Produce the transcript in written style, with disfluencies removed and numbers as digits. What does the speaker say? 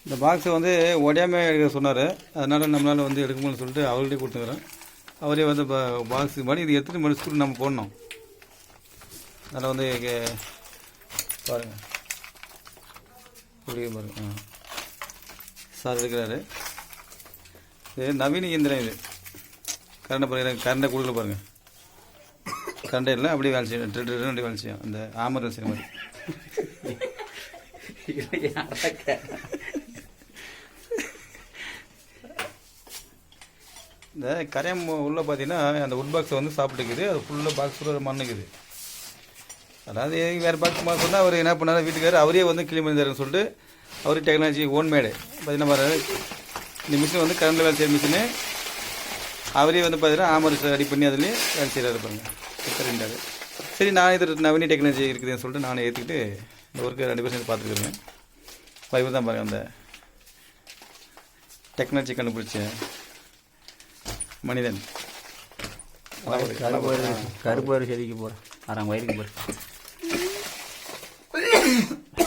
இந்த பாக்ஸை வந்து உடையாமல் எடுக்க சொன்னார். அதனால் நம்மளால் வந்து எடுக்க முடியும்னு சொல்லிட்டு அவர்கிட்டே கொடுத்துக்கிறேன். அவரே வந்து இப்போ பாக்ஸுக்கு மாதிரி இது எடுத்துகிட்டு மறுபடியும் ஸ்கூலுக்கு நம்ம போடணும். அதில் வந்து பாருங்கள் புரியுது பாருங்கள். சார் இருக்கிறாரு. இது நவீன இயந்திரம். இது கரண்டை பாருங்கள், கரண்டை கொடுக்கல பாருங்கள். கரண்டை இல்லை, அப்படியே வேலை செய்யும். அப்படி வேலை செய்யும். அந்த ஆமர் வேலை செய்ய மாதிரி. இந்த கரையம் உள்ளே பார்த்தீங்கன்னா அந்த உட் பாக்ஸை வந்து சாப்பிட்டுக்குது. அது ஃபுல்லாக பாக்ஸ் ஃபுல்லாக மண்ணுக்குது. அதாவது வேறு பாக்ஸ் மாதிரி சொன்னால் அவர் என்ன பண்ணார், வீட்டுக்காரர் அவரே வந்து கிளீன் பண்ணி தரேன்னு சொல்லிட்டு அவரே டெக்னாலஜி ஓன்மேடு பார்த்தீங்கன்னா பாரு. இந்த மிஷின் வந்து கரண்டில் வேலை செய்கிற மிஷினு. அவரே வந்து பார்த்தீங்கன்னா ஆமர் ரெடி பண்ணி அதுலேயே வேலை செய்கிறாரு பாருங்க. சரிண்டாரு. சரி, நான் இது நவீன டெக்னாலஜி இருக்குதுன்னு சொல்லிட்டு நானே ஏற்றுக்கிட்டு இந்த ஒர்க்கு 2 பேரும் சேர்ந்து பார்த்துருக்குறேங்க. இவர் தான் பாருங்கள் அந்த டெக்னாலஜி கண்டுபிடிச்ச மனிதன். கருப்பு செடிக்கு போகிறேன் 6ஆம் வயதுக்கு போகிறேன்.